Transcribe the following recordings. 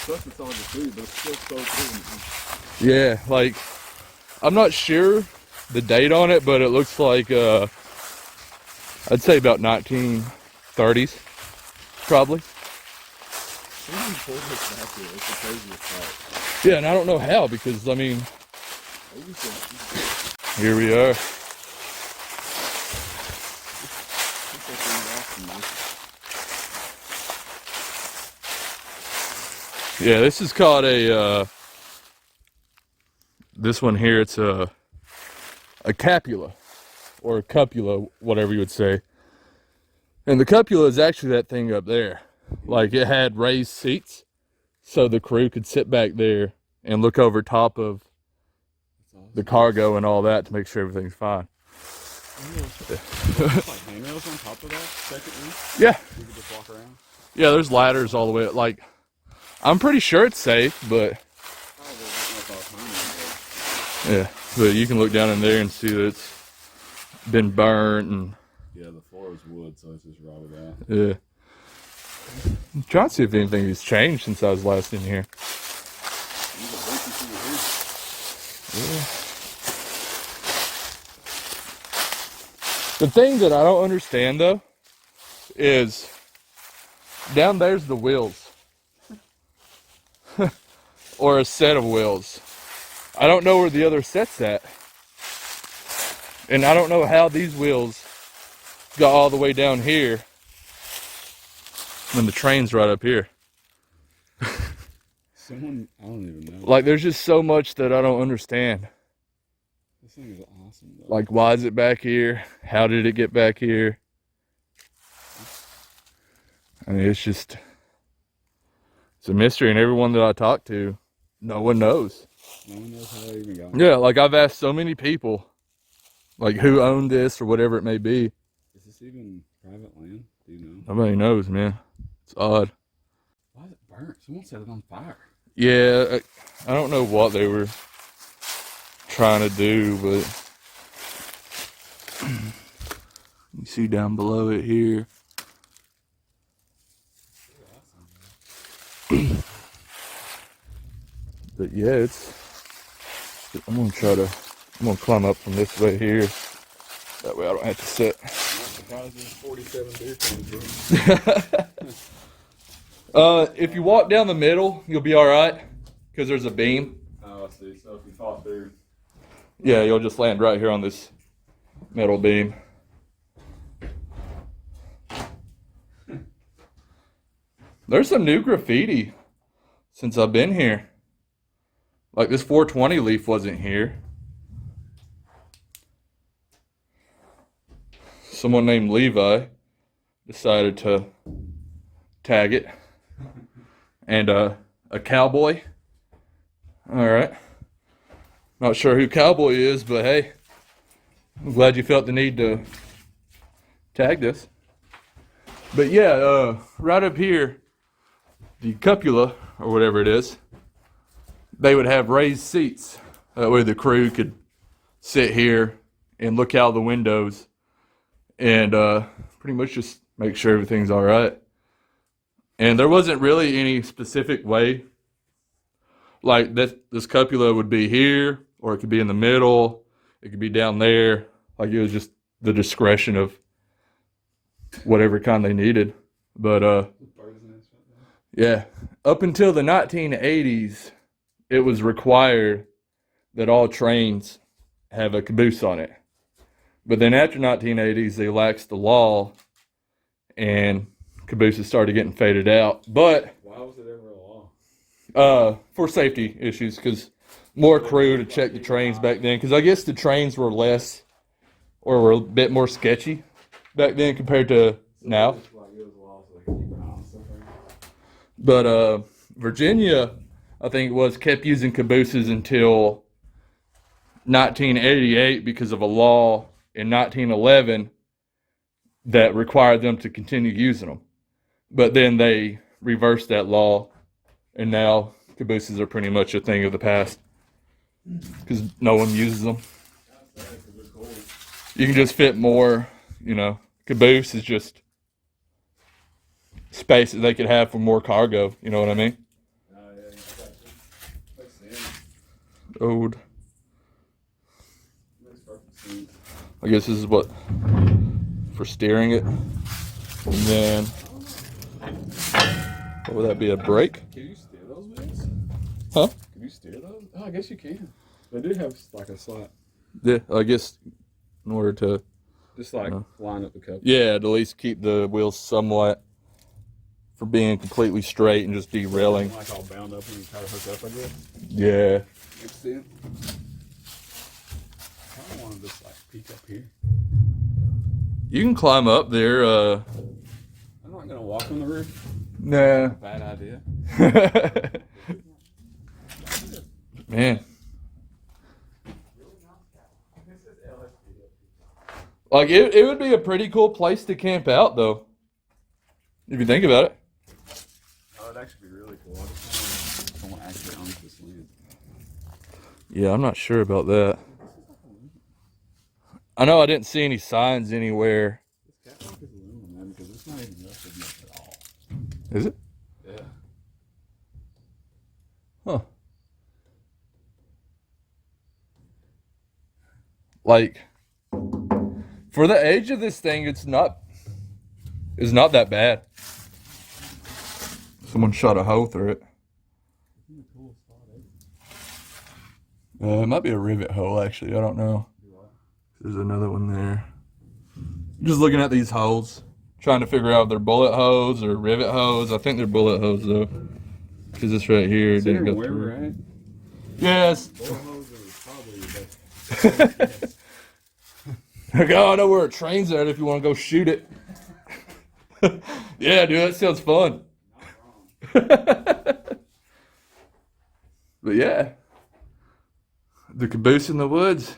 Plus it's on the food, but it's still so cool. Yeah, like, I'm not sure the date on it, but it looks like, I'd say about 1930s, probably. Somebody pulled this back here. It's the craziest part. Yeah, and I don't know how, because, I mean, here we are. Yeah, this is called a, this one here, it's a capula, or a cupula, whatever you would say. And the cupula is actually that thing up there. Like, it had raised seats, so the crew could sit back there and look over top of the cargo and all that to make sure everything's fine. Like handrails on top of that second roof? Yeah. You could just walk around? Yeah, there's ladders all the way. Like, I'm pretty sure it's safe, but yeah, but you can look down in there and see that it's been burnt and yeah, the floor is wood, so it's just rotted out. yeah. I'm trying to see if anything has changed since I was last in here. Yeah. The thing that I don't understand though is down there's the wheels. Or a set of wheels. I don't know where the other set's at. And I don't know how these wheels got all the way down here when the train's right up here. Someone, I don't even know. Like, there's just so much that I don't understand. This thing is awesome, though. Like, why is it back here? How did it get back here? I mean, it's just, it's a mystery, and everyone that I talk to, no one knows. No one knows how they even got it. Yeah, like, I've asked so many people, like, who owned this or whatever it may be. Is this even private land? Do you know? Nobody knows, man. It's odd. Why is it burnt? Someone set it on fire. Yeah, I don't know what they were trying to do, but you see down below it here. But yeah, I'm gonna climb up from this way here. That way I don't have to sit. I'm not surprised there's 47 deer cams. If you walk down the middle, you'll be all right, because there's a beam. Oh, I see. So if you fall through. Yeah, you'll just land right here on this metal beam. There's some new graffiti since I've been here. Like, this 420 leaf wasn't here. Someone named Levi decided to tag it. And a cowboy. All right. Not sure who Cowboy is, but hey, I'm glad you felt the need to tag this. But yeah, right up here, the cupula, or whatever it is, they would have raised seats. That way the crew could sit here and look out the windows and pretty much just make sure everything's all right. And there wasn't really any specific way. Like, this cupula would be here, or it could be in the middle, it could be down there. Like, it was just the discretion of whatever kind they needed. But yeah, up until the 1980s, it was required that all trains have a caboose on it. But then after 1980s, they laxed the law, and cabooses started getting faded out. But why was it ever a law? For safety issues, because more crew to check the trains back then. Because I guess the trains were less, or were a bit more sketchy back then compared to now. But Virginia, I think it was, kept using cabooses until 1988 because of a law in 1911 that required them to continue using them. But then they reversed that law, and now cabooses are pretty much a thing of the past because no one uses them. You can just fit more, you know. Caboose is just space that they could have for more cargo, you know what I mean? Yeah. old. I guess this is what for steering it. And then what would that be? A brake? Can you steer those wheels? Huh? Can you steer those? Oh, I guess you can. They do have like a slot. Yeah, I guess in order to Just like line up the cup. yeah, to at least keep the wheels somewhat from being completely straight and just derailing. Like all bound up and you try to hook up, I guess. Yeah. Makes sense. I kind of want to just like peek up here. You can climb up there. I'm not gonna walk on the roof. Nah. Bad idea. Man. Like it would be a pretty cool place to camp out though. If you think about it. Oh, it'd actually be really cool. I just wonder if someone actually owns this land. Yeah, I'm not sure about that. I know I didn't see any signs anywhere. This catwalk is aluminum, man, because it's not even rusted much at all. Is it? Yeah. Huh. Like, for the age of this thing, it's not that bad. Someone shot a hole through it. It might be a rivet hole, actually. I don't know. There's another one there. Just looking at these holes, trying to figure out if they're bullet holes or rivet holes. I think they're bullet holes, though. Because this right here didn't go through. Right? Yes. Bullet holes are probably the best. Like, oh, I know where a train's at if you want to go shoot it. Yeah, dude, that sounds fun. But yeah, the caboose in the woods.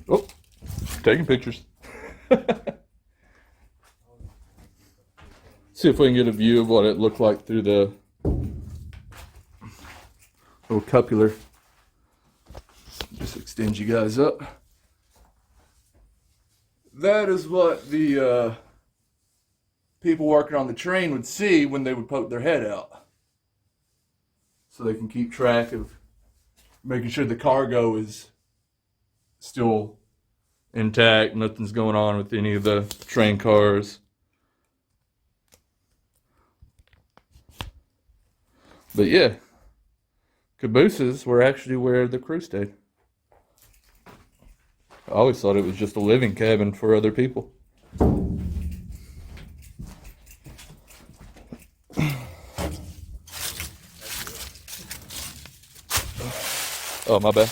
Oh, taking pictures. See if we can get a view of what it looked like through the little cupola. Just extend you guys up. That is what the people working on the train would see when they would poke their head out. So they can keep track of making sure the cargo is still intact, nothing's going on with any of the train cars. But yeah, cabooses were actually where the crew stayed. I always thought it was just a living cabin for other people. Oh, my bad.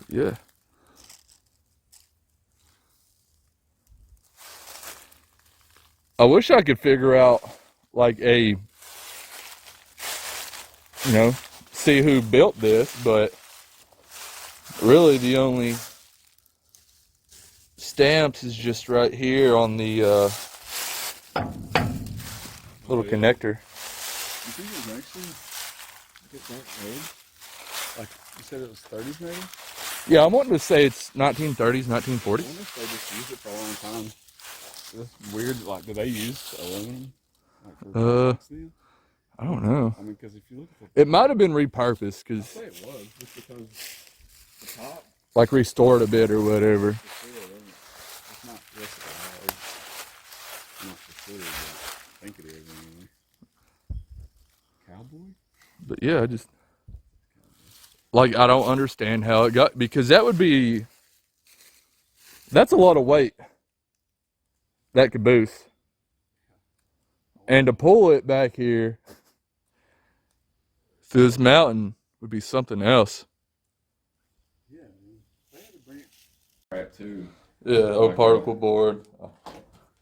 Yeah. I wish I could figure out like see who built this, but really the only stamps is just right here on the little connector. You think it was actually that old? Like you said it was 30s maybe? Yeah, I'm wanting to say it's 1930s, 1940s. I wonder if they just used it for a long time. It's weird, like, do they use aluminum? Like for I don't know. I mean, because if you look at the... It might have been repurposed, because... I'd say it was, just because the top... Like restored a bit or whatever. It's not rusted at all. It's not for sure, but I think it is anyway. Cowboy? But yeah, I just... Like, I don't understand how it got... Because that would be... That's a lot of weight. That caboose. And to pull it back here through this mountain would be something else. Yeah, man. They had to bring it crap too. Yeah, particle board.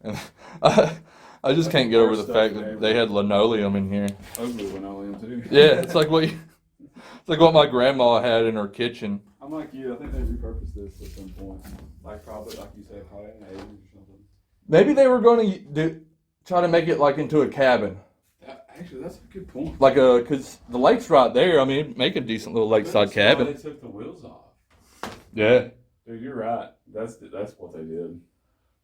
And I just can't get over the fact that they had linoleum in here. Ugly linoleum too. Yeah, it's like what my grandma had in her kitchen. I'm like you. I think they repurposed this at some point. Like probably, like you said, probably in the 80s or something. Maybe they were going to try to make it like into a cabin. Actually, that's a good point. Like because the lake's right there. I mean, make a decent little lakeside cabin. They took the wheels off. Yeah. Dude, you're right. That's what they did.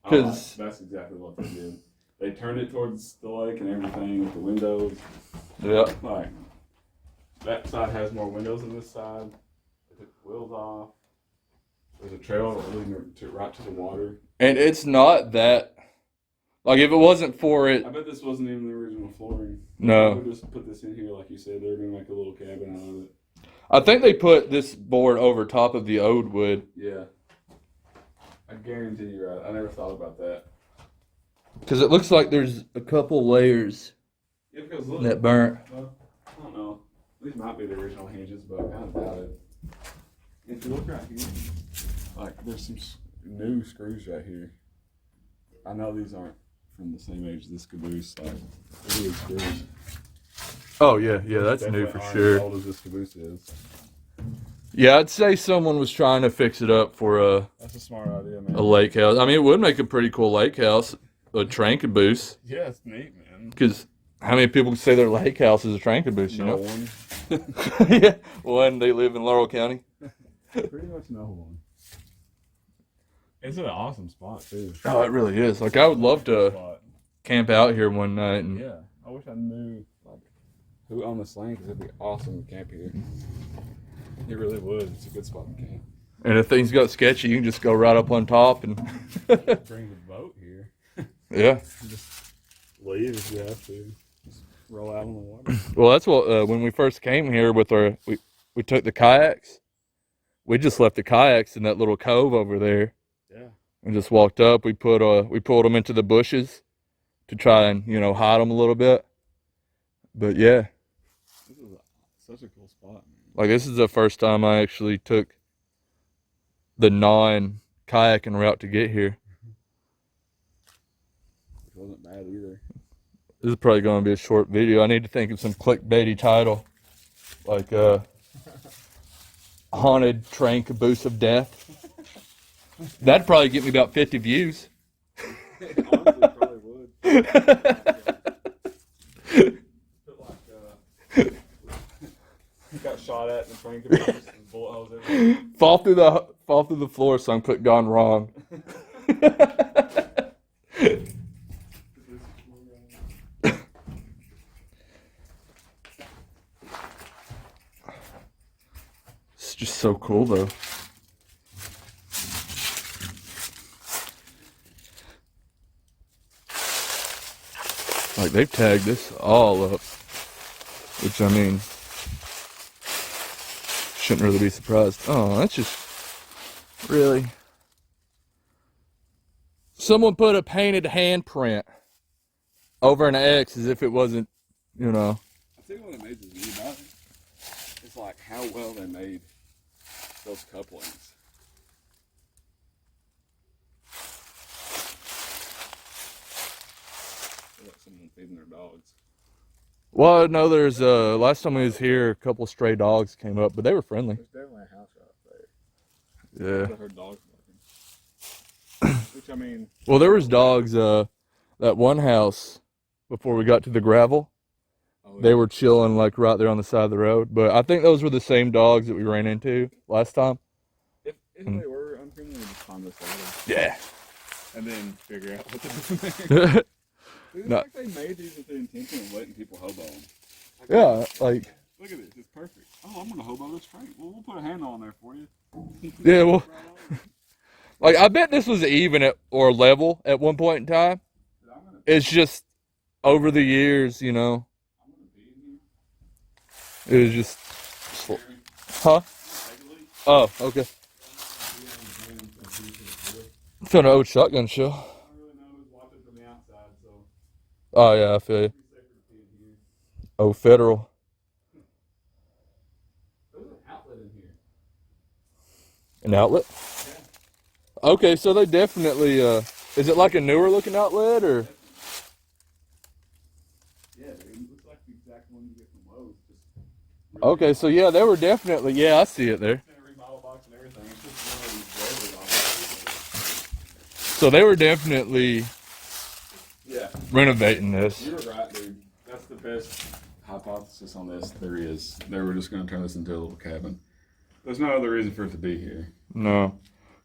Because that's exactly what they did. They turned it towards the lake and everything with the windows. yeah, Like that side has more windows than this side. They took the wheels off. There's a trail leading right to the water. and it's not that. Like if it wasn't for it, I bet this wasn't even the original flooring. No. They would just put this in here, like you said. They were gonna make a little cabin out of it. I think they put this board over top of the old wood. Yeah. I guarantee you're right. I never thought about that. Because it looks like there's a couple layers Yeah, because look. that burnt. Well, I don't know. These might be the original hinges, but I kind of doubt it. If you look right here, like there's some new screws right here. I know these aren't from the same age as this caboose. Like, they're new screws. Oh yeah, that's new for sure. As old as this caboose is. Yeah, I'd say someone was trying to fix it up for That's a smart idea, man. a lake house. I mean, it would make a pretty cool lake house, a train caboose. Yeah, it's neat, man. Because how many people can say their lake house is a train caboose? You No know, one. yeah, one they live in Laurel County. Pretty much no one. It's an awesome spot too. Oh, it really is. Like I would love to Spot. camp out here one night and Yeah, I wish I knew like who owned this land because it'd be awesome to camp here. It really would. It's a good spot to camp. and if things got sketchy, you can just go right up on top and Bring the boat here. yeah. Just leave if you have to. Just roll out on the water. Well, that's what when we first came here with we took the kayaks. We just left the kayaks in that little cove over there. Yeah. And just walked up. We pulled them into the bushes to try and hide them a little bit. But yeah, This is such a cool spot, man. like this is the first time I actually took the non-kayaking route to get here. It wasn't bad either. This is probably going to be a short video. I need to think of some clickbaity title, like "Haunted Train Caboose of Death." That'd probably get me about 50 views. Honestly, probably would. Got shot at in the train caboose and bullet holes everywhere. fall through the floor. Some click gone wrong. It's just so cool, though. Like they've tagged this all up, which I mean, shouldn't really be surprised. Oh, that's just really. Someone put a painted handprint over an X as if it wasn't, I tell you what amazes me about it. It's like how well they made those couplings. Like someone feeding their dogs. Well, no, there's last time we was here, a couple stray dogs came up, but they were friendly. There's definitely a house right there. Yeah. I heard dogs barking. Which I mean, Well, there was dogs. That one house before we got to the gravel, they were chilling like right there on the side of the road. But I think those were the same dogs that we ran into last time. if they were unfriendly, we just find this out Yeah. and then figure out what they're doing. It's No. like they made these with the intention of letting people hobo them. Like, Yeah, like look at this, it's perfect. Oh, I'm gonna hobo this train. Well, we'll put a handle on there for you. yeah, well, like I bet this was even or level at one point in time. It's just over the years, I'm gonna be in it was just, here. huh? Oh, okay. It's an old shotgun shell. I don't really know who's watching from the outside, so Oh yeah, I feel you. it's safer to be in here. Oh, federal. There's an outlet in here. An outlet? Okay, so they definitely, is it like a newer looking outlet or? Yeah, dude, it looks like the exact one you get from Lowe's. Just Okay, so yeah, they were definitely, yeah, I see it there. remodel box and everything. It's just one of these waivers. So they were definitely Yeah, renovating this. you were right, dude. That's the best hypothesis on this there is. They were just going to turn this into a little cabin. There's no other reason for it to be here. No.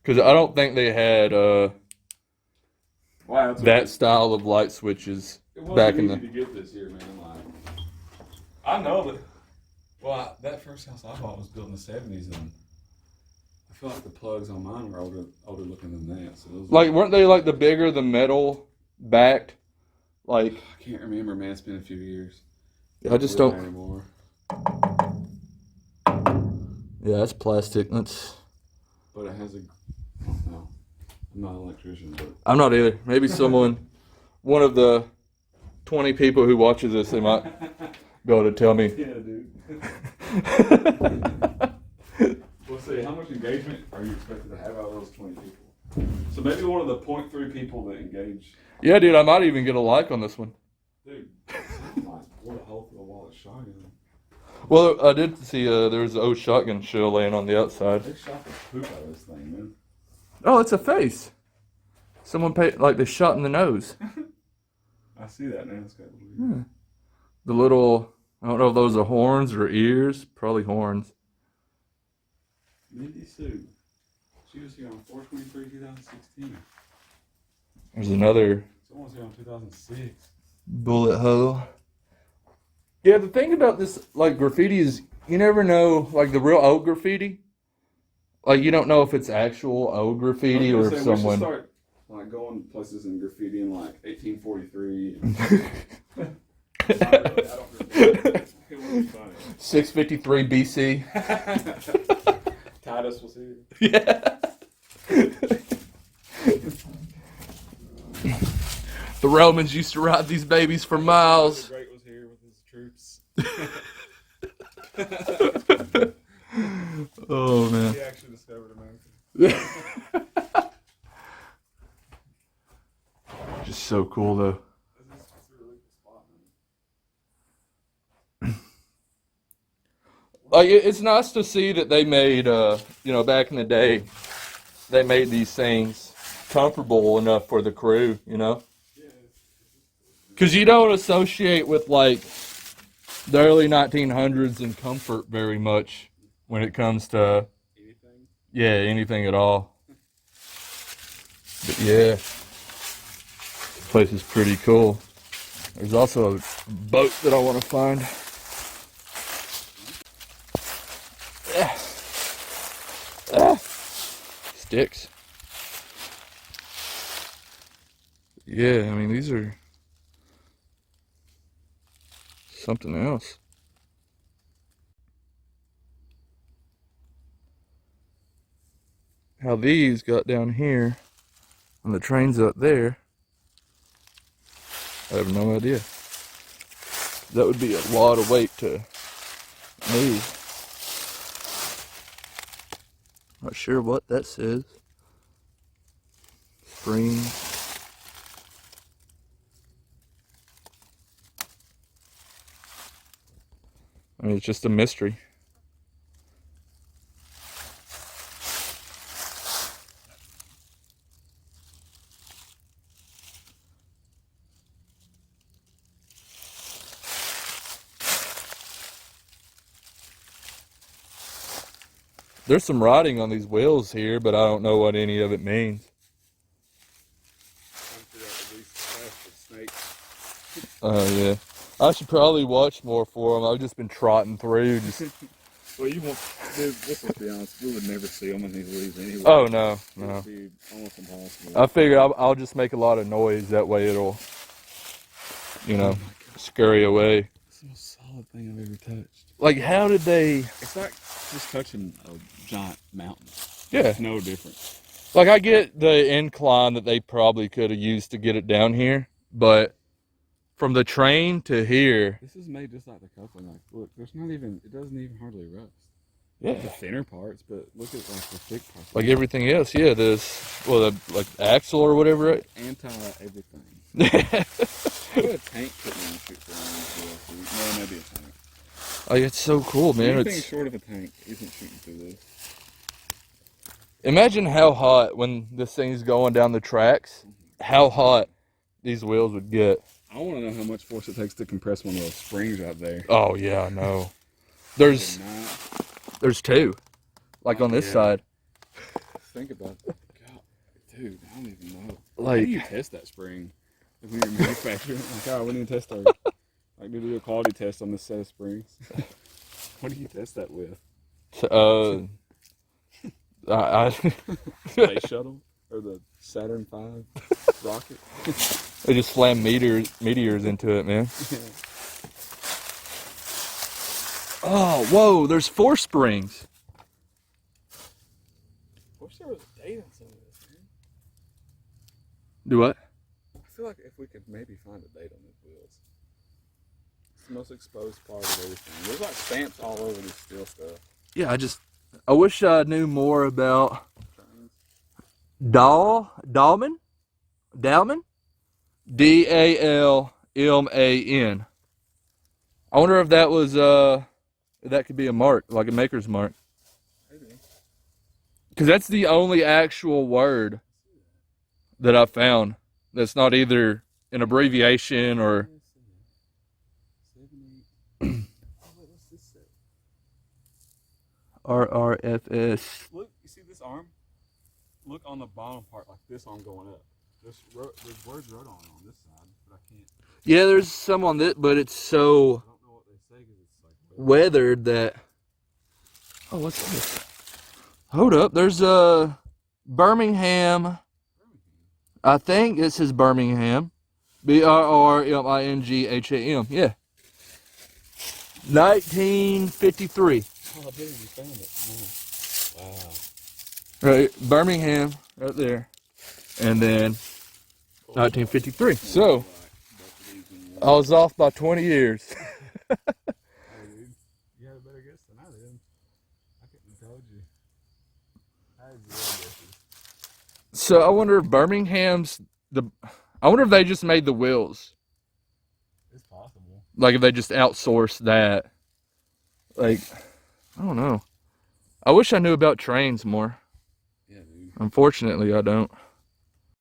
Because I don't think they had Wow, that style of light switches back in the. to get this here, man. Like, I know that. Well, that first house I bought was built in the '70s, and I feel like the plugs on mine were older looking than that. So those Like, weren't they like the bigger, the metal backed? Like, I can't remember, man. It's been a few years. I just Live don't. there anymore. Yeah, that's plastic. That's. But it has a. No, I'm not an electrician, but I'm not either. Maybe someone, one of the 20 people who watches this, they might be able to tell me. yeah, dude. We'll see. How much engagement are you expected to have out of those 20 people? So maybe one of the 0.3 people that engage. Yeah, dude, I might even get a like on this one. Dude, what a hole for the wallet shotgun. Well, I did see there was an old shotgun shell laying on the outside. They shot the poop out of this thing, man. Oh, it's a face. Someone paid, like they shot in the nose. I see that now. It's got Yeah. The little, I don't know if those are horns or ears. Probably horns. Mindy Sue. She was here on 4/23/2016. There's another Someone was here on 2006. bullet hole. Yeah, the thing about this, like, graffiti is you never know, like, the real old graffiti. Like, you don't know if it's actual old graffiti or if We someone. should start like going places in graffiti in like 1843. Not really, I don't remember. It would be funny. 653 BC. Titus was here. Yeah. The Romans used to ride these babies for miles. The Great was here with his troops. Oh, man. He actually discovered America. Just so cool, though. This is a really cool spot, man. Like, it's nice to see that they made, you know, back in the day, they made these things comfortable enough for the crew, you know? Because you don't associate with, like, the early 1900s and comfort very much when it comes to, Anything? yeah, anything at all. But, yeah, this place is pretty cool. There's also a boat that I want to find. Sticks. Yeah, I mean, these are something else. How these got down here and the train's up there, I have no idea. That would be a lot of weight to move. Not sure what that says. Spring. I mean, it's just a mystery. There's some writing on these wheels here, but I don't know what any of it means. Oh, yeah. I should probably watch more for them. I've just been trotting through. Well, you won't. Dude, let's be honest. We would never see them in these leaves anyway. Oh, no. It would be almost impossible. I figured I'll just make a lot of noise. That way it'll, you know, scurry away. It's the most solid thing I've ever touched. Like, how did they... It's like just touching a giant mountain. Yeah. It's no different. Like, I get the incline that they probably could have used to get it down here, but from the train to here... This is made just like the coupling. Like, look, there's not even, it doesn't even hardly rust. Yeah. The thinner parts, but look at like the thick parts. Like everything else, yeah, this, well, the, like, axle or whatever, right? Anti-everything. Put a tank putting on the shoot for one. No, maybe a tank. Like, it's so cool, man. Anything It's, short of a tank isn't shooting through this. imagine how hot when this thing's going down the tracks, how hot these wheels would get. I want to know how much force it takes to compress one of those springs right there. Oh, yeah, I know. There's two, like on this Yeah. side. Think about it. Dude, I don't even know. How Like, do you test that spring? Like when you're manufacturing, like, oh, we need to test our, like, do a quality test on this set of springs. What do you test that with? I Space shuttle or the Saturn V rocket? they just slam meteors into it, man. Oh, whoa! There's 4 springs. Wish there was a date on some of this, man. Do what? I feel like if we could maybe find a date on these wheels. It's the most exposed part of everything. There's like stamps all over this steel stuff. Yeah, I wish I knew more about Trains. Dalman, Dalman. I wonder if that was that could be a mark, like a maker's mark, Maybe. because that's the only actual word that I found that's not either an abbreviation or. 7, 8. Oh, wait, what's this say? RRFS. Look, you see this arm? Look on the bottom part, like this arm going up. There's words wrote on this side, but I can't. Yeah, there's some on this, but it's so I don't know what they say because it's like weathered that. Oh, what's this? Hold up, there's Birmingham. I think it says Birmingham. BRRMINGHAM. Yeah. 1953. Oh, dude, you found it. Oh. Wow. Right, Birmingham, right there. And then 1953. So, I was off by 20 years. Hey, dude. You had a better guess than I did. I couldn't have told you. I had 0 guesses. So, I wonder if I wonder if they just made the wheels. It's possible. Like if they just outsourced that. Like, I don't know. I wish I knew about trains more. Yeah, dude. Unfortunately, I don't.